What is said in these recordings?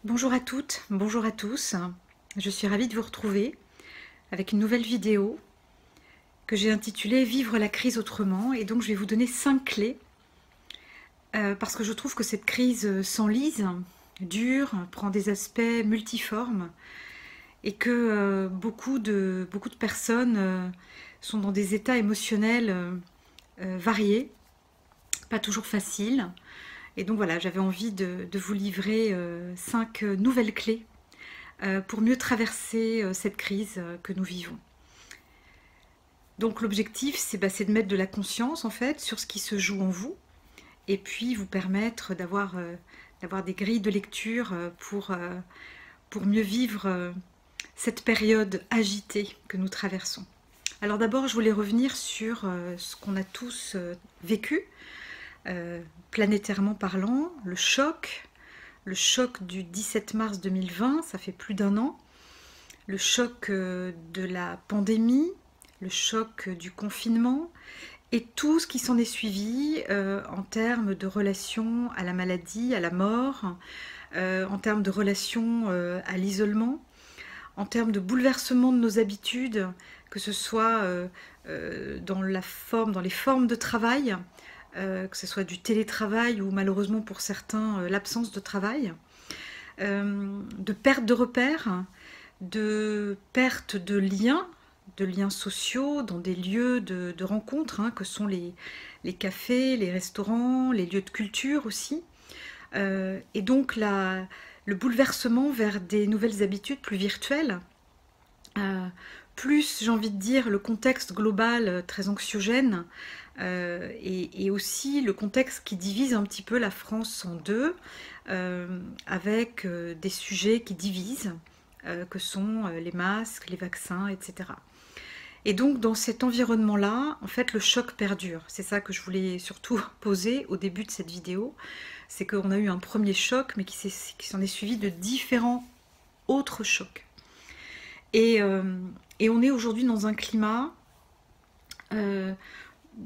Bonjour à toutes, bonjour à tous. Je suis ravie de vous retrouver avec une nouvelle vidéo que j'ai intitulée Vivre la crise autrement. Et donc je vais vous donner 5 clés parce que je trouve que cette crise s'enlise, dure, prend des aspects multiformes et que beaucoup de personnes sont dans des états émotionnels variés, pas toujours faciles. Et donc voilà, j'avais envie de vous livrer 5 nouvelles clés pour mieux traverser cette crise que nous vivons. Donc l'objectif, c'est de mettre de la conscience en fait sur ce qui se joue en vous, et puis vous permettre d'avoir des grilles de lecture pour mieux vivre cette période agitée que nous traversons. Alors d'abord, je voulais revenir sur ce qu'on a tous vécu, planétairement parlant, le choc du 17 mars 2020, ça fait plus d'un an, le choc de la pandémie, le choc du confinement et tout ce qui s'en est suivi en termes de relation à la maladie, à la mort, en termes de relation à l'isolement, en termes de bouleversement de nos habitudes, que ce soit dans les formes de travail, que ce soit du télétravail ou malheureusement pour certains l'absence de travail, de perte de repères, de perte de liens sociaux dans des lieux de rencontre, que sont les cafés, les restaurants, les lieux de culture aussi. Et donc le bouleversement vers des nouvelles habitudes plus virtuelles, plus j'ai envie de dire le contexte global très anxiogène, et aussi le contexte qui divise un petit peu la France en deux, avec des sujets qui divisent, que sont les masques, les vaccins, etc. Et donc dans cet environnement-là, en fait le choc perdure. C'est ça que je voulais surtout poser au début de cette vidéo, c'est qu'on a eu un premier choc, mais qui s'en est suivi de différents autres chocs. Et on est aujourd'hui dans un climat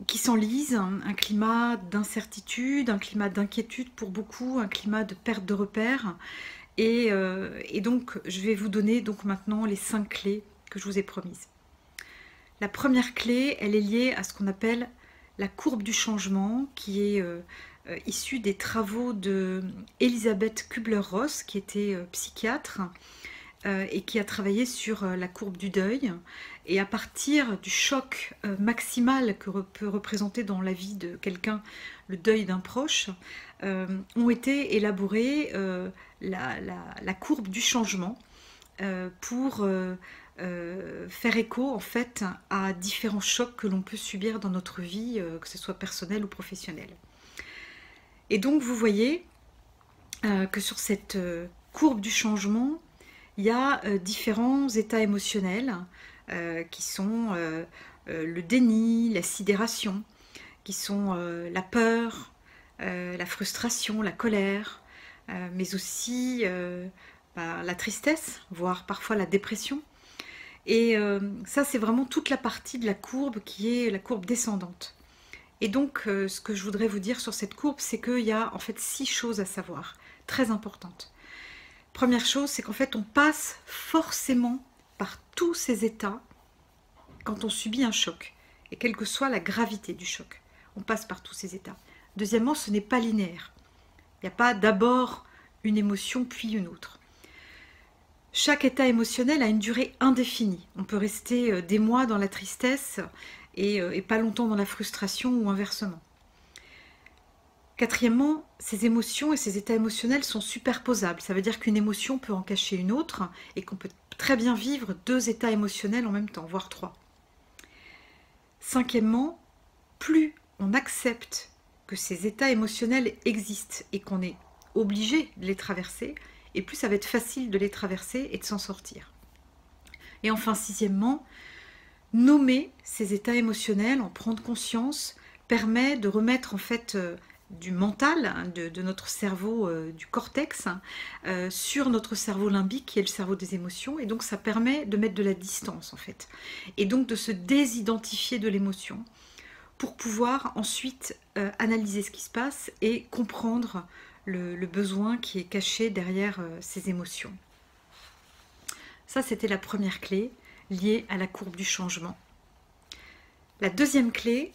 qui s'enlise, un climat d'incertitude, un climat d'inquiétude pour beaucoup, un climat de perte de repères. Et donc, je vais vous donner maintenant les 5 clés que je vous ai promises. La première clé, elle est liée à ce qu'on appelle la courbe du changement, qui est issue des travaux de Elisabeth Kubler-Ross, qui était psychiatre, et qui a travaillé sur la courbe du deuil. Et à partir du choc maximal que peut représenter dans la vie de quelqu'un le deuil d'un proche, ont été élaborées la courbe du changement pour faire écho en fait à différents chocs que l'on peut subir dans notre vie, que ce soit personnel ou professionnel. Et donc vous voyez que sur cette courbe du changement, il y a différents états émotionnels qui sont le déni, la sidération, qui sont la peur, la frustration, la colère, mais aussi la tristesse, voire parfois la dépression. Et ça, c'est vraiment toute la partie de la courbe qui est la courbe descendante. Et donc, ce que je voudrais vous dire sur cette courbe, c'est qu'il y a en fait 6 choses à savoir, très importantes. Première chose, c'est qu'en fait, on passe forcément par tous ces états quand on subit un choc, et quelle que soit la gravité du choc. On passe par tous ces états. Deuxièmement, ce n'est pas linéaire. Il n'y a pas d'abord une émotion puis une autre. Chaque état émotionnel a une durée indéfinie. On peut rester des mois dans la tristesse et pas longtemps dans la frustration ou inversement. Quatrièmement, ces émotions et ces états émotionnels sont superposables. Ça veut dire qu'une émotion peut en cacher une autre et qu'on peut très bien vivre 2 états émotionnels en même temps, voire 3. Cinquièmement, plus on accepte que ces états émotionnels existent et qu'on est obligé de les traverser, et plus ça va être facile de les traverser et de s'en sortir. Et enfin, sixièmement, nommer ces états émotionnels, en prendre conscience, permet de remettre en fait du mental, de notre cerveau, du cortex, sur notre cerveau limbique, qui est le cerveau des émotions, et donc ça permet de mettre de la distance en fait, et donc de se désidentifier de l'émotion, pour pouvoir ensuite analyser ce qui se passe et comprendre le besoin qui est caché derrière ces émotions. Ça, c'était la première clé liée à la courbe du changement. La deuxième clé,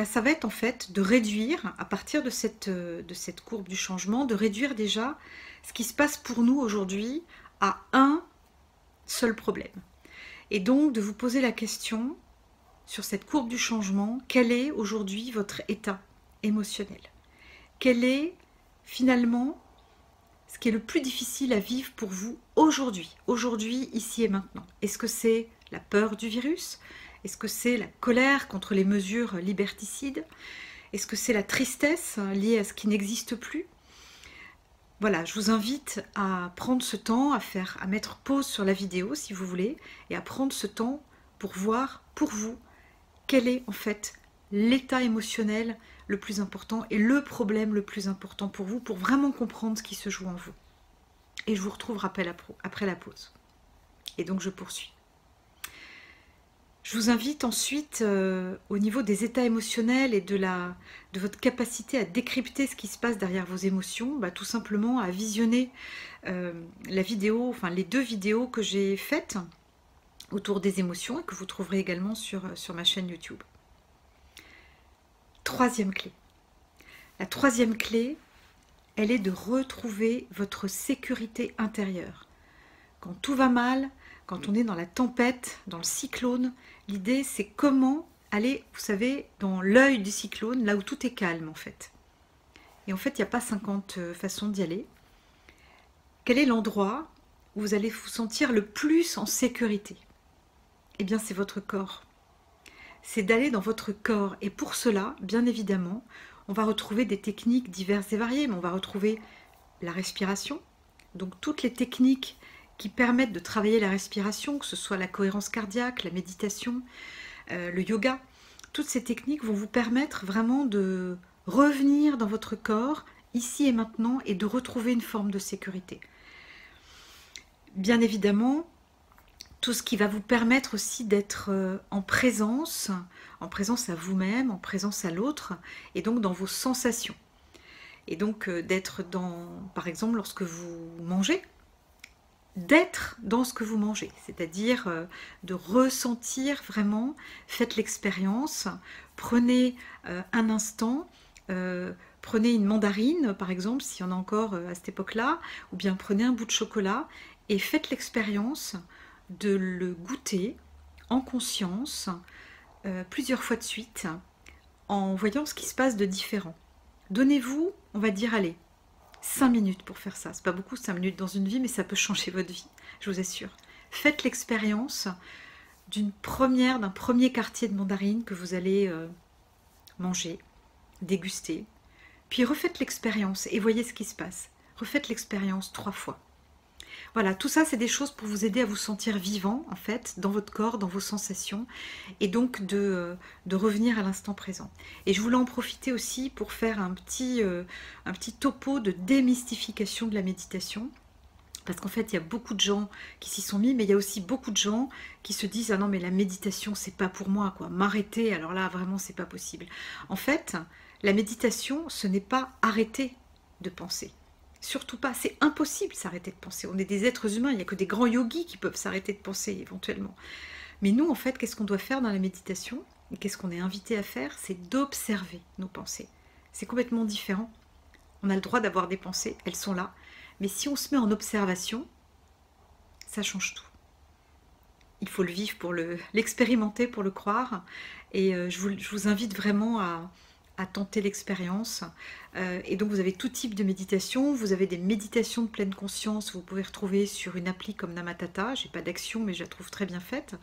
ça va être en fait de réduire, à partir de cette courbe du changement, de réduire déjà ce qui se passe pour nous aujourd'hui à un seul problème. Et donc de vous poser la question sur cette courbe du changement, quel est aujourd'hui votre état émotionnel? Quel est finalement ce qui est le plus difficile à vivre pour vous aujourd'hui, ici et maintenant? Est-ce que c'est la peur du virus? Est-ce que c'est la colère contre les mesures liberticides? Est-ce que c'est la tristesse liée à ce qui n'existe plus? Voilà, je vous invite à prendre ce temps, à mettre pause sur la vidéo si vous voulez, et à prendre ce temps pour voir pour vous quel est en fait l'état émotionnel le plus important et le problème le plus important pour vous, pour vraiment comprendre ce qui se joue en vous. Et je vous retrouve après la pause. Et donc je poursuis. Je vous invite ensuite, au niveau des états émotionnels et de votre capacité à décrypter ce qui se passe derrière vos émotions, tout simplement à visionner la vidéo, enfin les 2 vidéos que j'ai faites autour des émotions et que vous trouverez également sur ma chaîne YouTube. Troisième clé. La troisième clé, elle est de retrouver votre sécurité intérieure. Quand tout va mal, quand on est dans la tempête, dans le cyclone, l'idée c'est comment aller, vous savez, dans l'œil du cyclone, là où tout est calme en fait. Et en fait, il n'y a pas 50 façons d'y aller. Quel est l'endroit où vous allez vous sentir le plus en sécurité? Eh bien, c'est votre corps. C'est d'aller dans votre corps. Et pour cela, bien évidemment, on va retrouver des techniques diverses et variées, mais on va retrouver la respiration. Donc, toutes les techniques qui permettent de travailler la respiration, que ce soit la cohérence cardiaque, la méditation, le yoga. Toutes ces techniques vont vous permettre vraiment de revenir dans votre corps, ici et maintenant, et de retrouver une forme de sécurité. Bien évidemment, tout ce qui va vous permettre aussi d'être en présence à vous-même, en présence à l'autre, et donc dans vos sensations. Et donc d'être dans, par exemple, lorsque vous mangez, d'être dans ce que vous mangez, c'est-à-dire de ressentir vraiment, faites l'expérience, prenez un instant, prenez une mandarine par exemple, s'il y en a encore à cette époque-là, ou bien prenez un bout de chocolat et faites l'expérience de le goûter en conscience plusieurs fois de suite, en voyant ce qui se passe de différent. Donnez-vous, on va dire, allez, 5 minutes pour faire ça. C'est pas beaucoup, 5 minutes dans une vie, mais ça peut changer votre vie, je vous assure. Faites l'expérience d'un premier quartier de mandarine que vous allez manger, déguster. Puis refaites l'expérience et voyez ce qui se passe. Refaites l'expérience 3 fois. Voilà, tout ça, c'est des choses pour vous aider à vous sentir vivant, en fait, dans votre corps, dans vos sensations, et donc de revenir à l'instant présent. Et je voulais en profiter aussi pour faire un petit topo de démystification de la méditation, parce qu'en fait, il y a beaucoup de gens qui s'y sont mis, mais il y a aussi beaucoup de gens qui se disent « Ah non, mais la méditation, c'est pas pour moi, quoi. M'arrêter, alors là, vraiment, c'est pas possible. » En fait, la méditation, ce n'est pas arrêter de penser. Surtout pas, c'est impossible s'arrêter de penser. On est des êtres humains, il n'y a que des grands yogis qui peuvent s'arrêter de penser éventuellement. Mais nous, en fait, qu'est-ce qu'on doit faire dans la méditation? Et qu'est-ce qu'on est invité à faire? C'est d'observer nos pensées. C'est complètement différent. On a le droit d'avoir des pensées, elles sont là. Mais si on se met en observation, ça change tout. Il faut le vivre pour l'expérimenter, pour le croire. Et je vous invite vraiment à tenter l'expérience. Et donc vous avez tout type de méditation, vous avez des méditations de pleine conscience, vous pouvez retrouver sur une appli comme Namatata, j'ai pas d'action mais je la trouve très bien faite.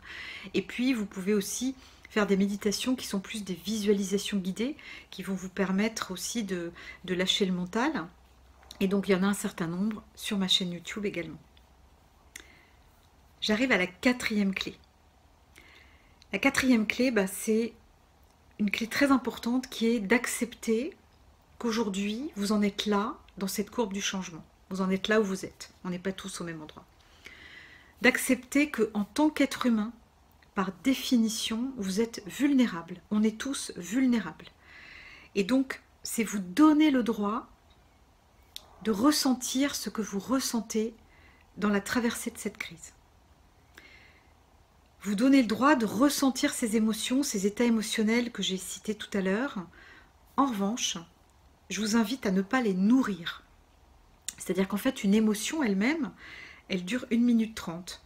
Et puis vous pouvez aussi faire des méditations qui sont plus des visualisations guidées, qui vont vous permettre aussi de lâcher le mental. Et donc il y en a un certain nombre sur ma chaîne YouTube également. J'arrive à la 4e clé. La 4e clé, c'est une clé très importante qui est d'accepter qu'aujourd'hui, vous en êtes là, dans cette courbe du changement. Vous en êtes là où vous êtes. On n'est pas tous au même endroit. D'accepter qu'en tant qu'être humain, par définition, vous êtes vulnérable. On est tous vulnérables. Et donc, c'est vous donner le droit de ressentir ce que vous ressentez dans la traversée de cette crise. Vous donnez le droit de ressentir ces émotions, ces états émotionnels que j'ai cités tout à l'heure. En revanche, je vous invite à ne pas les nourrir. C'est-à-dire qu'en fait, une émotion elle-même, elle dure 1 minute 30.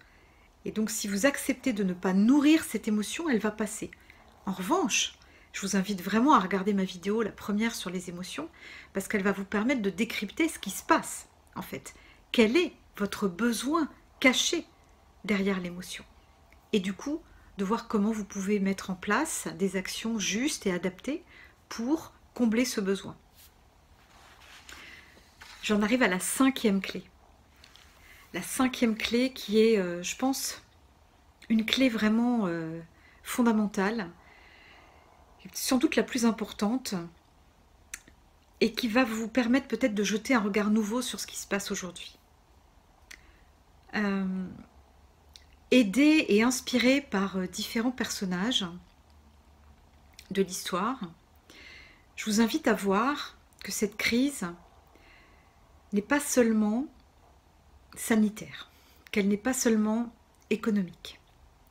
Et donc, si vous acceptez de ne pas nourrir cette émotion, elle va passer. En revanche, je vous invite vraiment à regarder ma vidéo, la première sur les émotions, parce qu'elle va vous permettre de décrypter ce qui se passe, en fait. Quel est votre besoin caché derrière l'émotion? Et du coup, de voir comment vous pouvez mettre en place des actions justes et adaptées pour combler ce besoin. J'en arrive à la 5e clé. La 5e clé qui est, je pense, une clé vraiment fondamentale, sans doute la plus importante, et qui va vous permettre peut-être de jeter un regard nouveau sur ce qui se passe aujourd'hui. Aidé et inspiré par différents personnages de l'histoire, je vous invite à voir que cette crise n'est pas seulement sanitaire, qu'elle n'est pas seulement économique,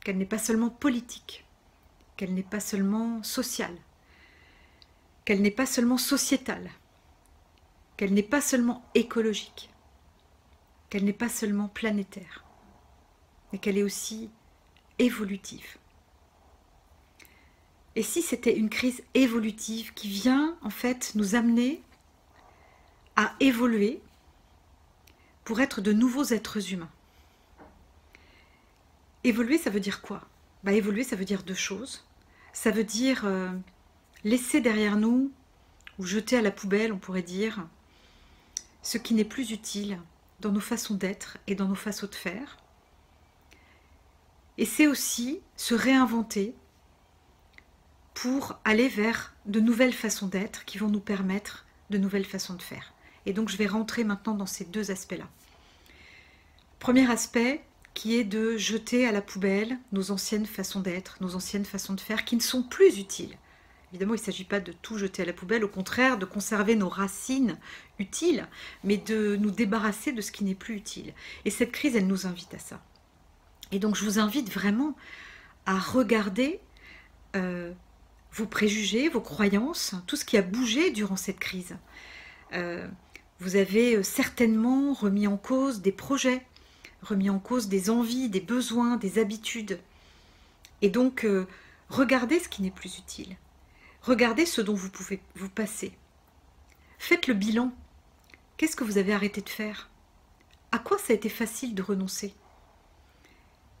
qu'elle n'est pas seulement politique, qu'elle n'est pas seulement sociale, qu'elle n'est pas seulement sociétale, qu'elle n'est pas seulement écologique, qu'elle n'est pas seulement planétaire, mais qu'elle est aussi évolutive. Et si c'était une crise évolutive qui vient en fait nous amener à évoluer pour être de nouveaux êtres humains? Évoluer, ça veut dire quoi? Évoluer, ça veut dire 2 choses. Ça veut dire laisser derrière nous, ou jeter à la poubelle, on pourrait dire, ce qui n'est plus utile dans nos façons d'être et dans nos façons de faire. Et c'est aussi se réinventer pour aller vers de nouvelles façons d'être qui vont nous permettre de nouvelles façons de faire. Et donc je vais rentrer maintenant dans ces 2 aspects-là. Premier aspect qui est de jeter à la poubelle nos anciennes façons d'être, nos anciennes façons de faire qui ne sont plus utiles. Évidemment, il ne s'agit pas de tout jeter à la poubelle, au contraire, de conserver nos racines utiles, mais de nous débarrasser de ce qui n'est plus utile. Et cette crise, elle nous invite à ça. Et donc, je vous invite vraiment à regarder vos préjugés, vos croyances, tout ce qui a bougé durant cette crise. Vous avez certainement remis en cause des projets, remis en cause des envies, des besoins, des habitudes. Et donc, regardez ce qui n'est plus utile. Regardez ce dont vous pouvez vous passer. Faites le bilan. Qu'est-ce que vous avez arrêté de faire? À quoi ça a été facile de renoncer?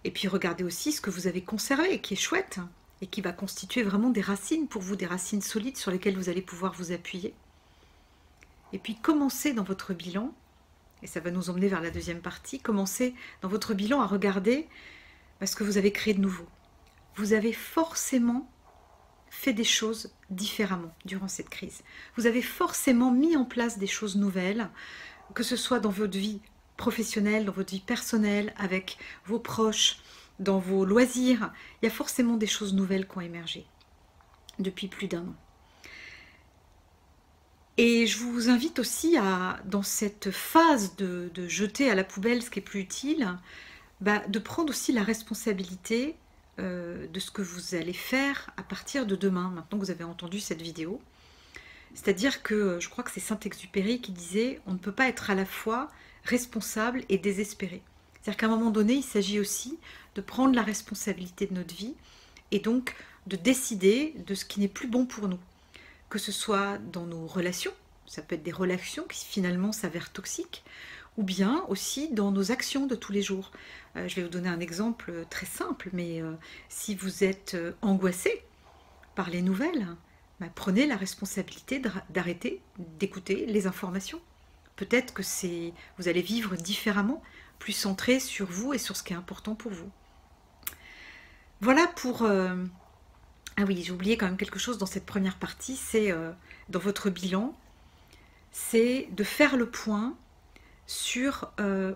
Et puis regardez aussi ce que vous avez conservé, qui est chouette, et qui va constituer vraiment des racines pour vous, des racines solides sur lesquelles vous allez pouvoir vous appuyer. Et puis commencez dans votre bilan, et ça va nous emmener vers la 2e partie, commencez dans votre bilan à regarder ce que vous avez créé de nouveau. Vous avez forcément fait des choses différemment durant cette crise. Vous avez forcément mis en place des choses nouvelles, que ce soit dans votre vie professionnelle, dans votre vie personnelle, avec vos proches, dans vos loisirs. Il y a forcément des choses nouvelles qui ont émergé depuis plus d'1 an. Et je vous invite aussi à, dans cette phase de jeter à la poubelle ce qui est plus utile, de prendre aussi la responsabilité de ce que vous allez faire à partir de demain, maintenant que vous avez entendu cette vidéo. C'est-à-dire que, je crois que c'est Saint-Exupéry qui disait « On ne peut pas être à la fois responsable et désespéré ». C'est-à-dire qu'à un moment donné, il s'agit aussi de prendre la responsabilité de notre vie et donc de décider de ce qui n'est plus bon pour nous. Que ce soit dans nos relations, ça peut être des relations qui finalement s'avèrent toxiques, ou bien aussi dans nos actions de tous les jours. Je vais vous donner un exemple très simple, mais si vous êtes angoissé par les nouvelles, prenez la responsabilité d'arrêter d'écouter les informations. Peut-être que vous allez vivre différemment, plus centré sur vous et sur ce qui est important pour vous. Voilà pour... Ah oui, j'ai oublié quand même quelque chose dans cette première partie, c'est dans votre bilan, c'est de faire le point sur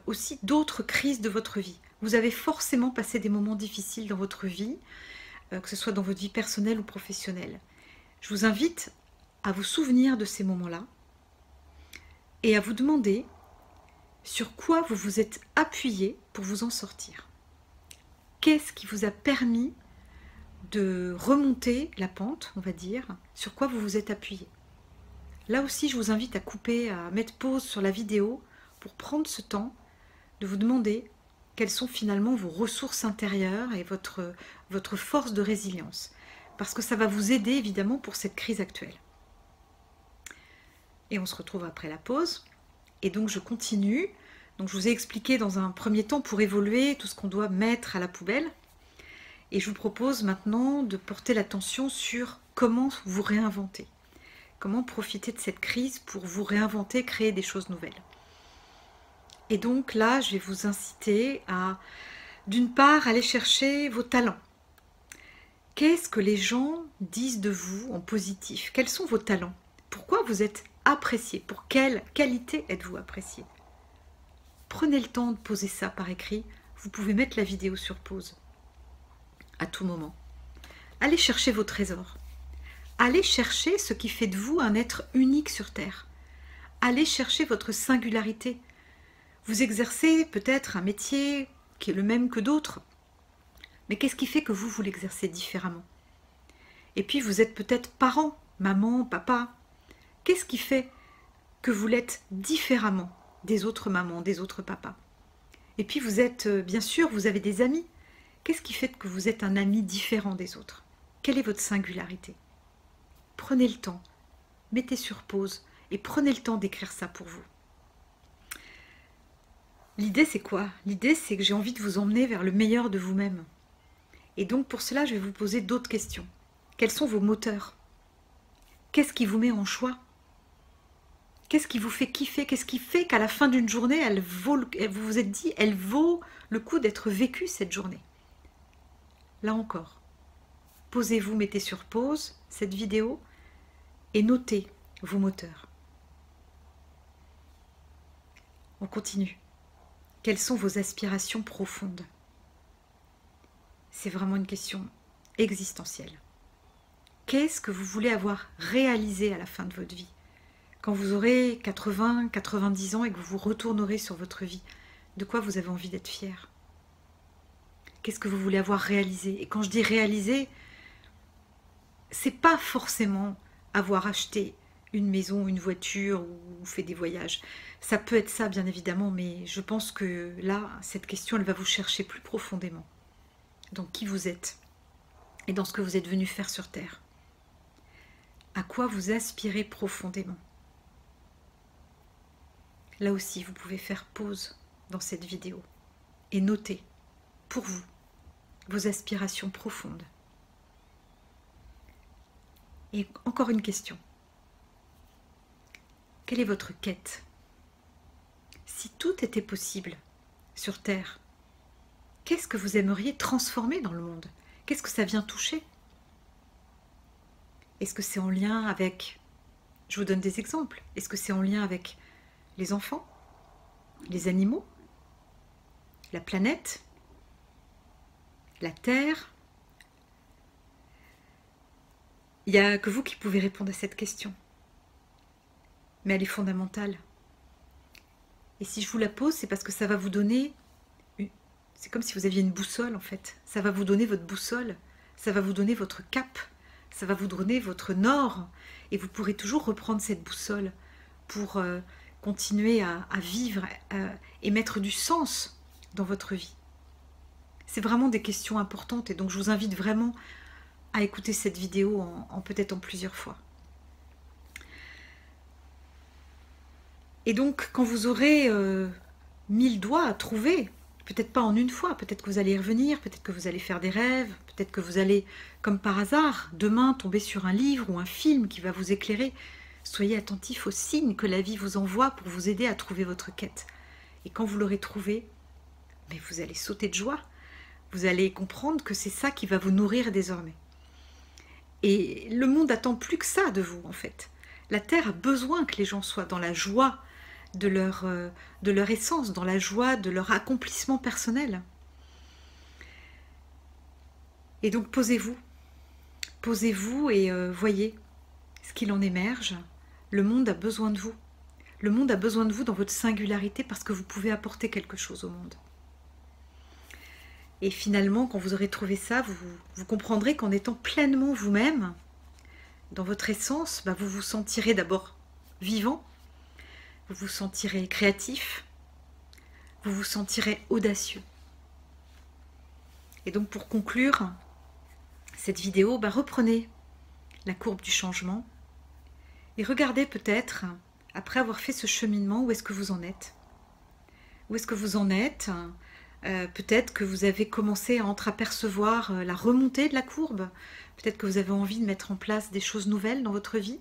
aussi d'autres crises de votre vie. Vous avez forcément passé des moments difficiles dans votre vie, que ce soit dans votre vie personnelle ou professionnelle. Je vous invite à vous souvenir de ces moments-là et à vous demander sur quoi vous vous êtes appuyé pour vous en sortir. Qu'est-ce qui vous a permis de remonter la pente, on va dire, sur quoi vous vous êtes appuyé. Là aussi, je vous invite à couper, à mettre pause sur la vidéo pour prendre ce temps de vous demander quelles sont finalement vos ressources intérieures et votre force de résilience. Parce que ça va vous aider évidemment pour cette crise actuelle. Et on se retrouve après la pause. Et donc je continue. Donc je vous ai expliqué dans un premier temps pour évoluer tout ce qu'on doit mettre à la poubelle. Et je vous propose maintenant de porter l'attention sur comment vous réinventer. Comment profiter de cette crise pour vous réinventer, créer des choses nouvelles. Et donc là, je vais vous inciter à, d'une part, aller chercher vos talents. Qu'est-ce que les gens disent de vous en positif? Quels sont vos talents? Pourquoi vous êtes apprécié? Pour quelle qualité êtes-vous apprécié? Prenez le temps de poser ça par écrit. Vous pouvez mettre la vidéo sur pause à tout moment. Allez chercher vos trésors. Allez chercher ce qui fait de vous un être unique sur Terre. Allez chercher votre singularité. Vous exercez peut-être un métier qui est le même que d'autres. Mais qu'est-ce qui fait que vous l'exercez différemment? Et puis vous êtes peut-être parent, maman, papa. Qu'est-ce qui fait que vous l'êtes différemment des autres mamans, des autres papas? Et puis vous êtes, bien sûr, vous avez des amis. Qu'est-ce qui fait que vous êtes un ami différent des autres? Quelle est votre singularité? Prenez le temps, mettez sur pause et prenez le temps d'écrire ça pour vous. L'idée c'est quoi? L'idée c'est que j'ai envie de vous emmener vers le meilleur de vous-même. Et donc pour cela je vais vous poser d'autres questions. Quels sont vos moteurs? Qu'est-ce qui vous met en joie? Qu'est-ce qui vous fait kiffer? Qu'est-ce qui fait qu'à la fin d'une journée, vous vous êtes dit, elle vaut le coup d'être vécue cette journée? Là encore, posez-vous, mettez sur pause cette vidéo et notez vos moteurs. On continue. Quelles sont vos aspirations profondes? C'est vraiment une question existentielle. Qu'est-ce que vous voulez avoir réalisé à la fin de votre vie? Quand vous aurez 80, 90 ans et que vous vous retournerez sur votre vie, de quoi vous avez envie d'être fier? Qu'est-ce que vous voulez avoir réalisé? Et quand je dis réaliser, c'est pas forcément avoir acheté une maison, une voiture ou fait des voyages. Ça peut être ça, bien évidemment, mais je pense que là, cette question, elle va vous chercher plus profondément dans qui vous êtes et dans ce que vous êtes venu faire sur Terre. À quoi vous aspirez profondément? Là aussi, vous pouvez faire pause dans cette vidéo et noter pour vous vos aspirations profondes. Et encore une question. Quelle est votre quête? Si tout était possible sur Terre, qu'est-ce que vous aimeriez transformer dans le monde? Qu'est-ce que ça vient toucher? Est-ce que c'est en lien avec... Je vous donne des exemples. Est-ce que c'est en lien avec les enfants, les animaux, la planète, la Terre? Il n'y a que vous qui pouvez répondre à cette question. Mais elle est fondamentale. Et si je vous la pose, c'est parce que ça va vous donner... C'est comme si vous aviez une boussole, en fait. Ça va vous donner votre boussole. Ça va vous donner votre cap. Ça va vous donner votre nord. Et vous pourrez toujours reprendre cette boussole pour continuer à vivre et mettre du sens dans votre vie. C'est vraiment des questions importantes. Et donc, je vous invite vraiment à écouter cette vidéo peut-être en plusieurs fois. Et donc, quand vous aurez 1000 doigts à trouver, peut-être pas en une fois, peut-être que vous allez y revenir, peut-être que vous allez faire des rêves, peut-être que vous allez, comme par hasard, demain tomber sur un livre ou un film qui va vous éclairer. Soyez attentifs aux signes que la vie vous envoie pour vous aider à trouver votre quête. Et quand vous l'aurez trouvé, mais vous allez sauter de joie. Vous allez comprendre que c'est ça qui va vous nourrir désormais. Et le monde attend plus que ça de vous, en fait. La Terre a besoin que les gens soient dans la joie de leur essence, dans la joie de leur accomplissement personnel. Et donc posez-vous et voyez ce qu'il en émerge. Le monde a besoin de vous. Le monde a besoin de vous dans votre singularité parce que vous pouvez apporter quelque chose au monde. Et finalement, quand vous aurez trouvé ça, vous comprendrez qu'en étant pleinement vous-même, dans votre essence, vous vous sentirez d'abord vivant, vous vous sentirez créatif, vous vous sentirez audacieux. Et donc pour conclure cette vidéo, reprenez la courbe du changement et regardez peut-être, après avoir fait ce cheminement, où est-ce que vous en êtes. Où est-ce que vous en êtes? Peut-être que vous avez commencé à entreapercevoir la remontée de la courbe. Peut-être que vous avez envie de mettre en place des choses nouvelles dans votre vie.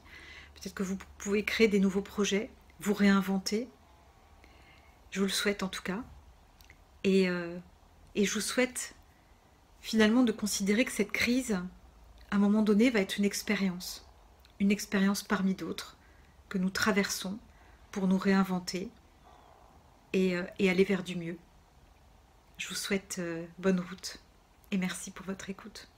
Peut-être que vous pouvez créer des nouveaux projets, vous réinventer. Je vous le souhaite en tout cas. Et je vous souhaite finalement de considérer que cette crise, à un moment donné, va être une expérience parmi d'autres que nous traversons pour nous réinventer et aller vers du mieux. Je vous souhaite bonne route et merci pour votre écoute.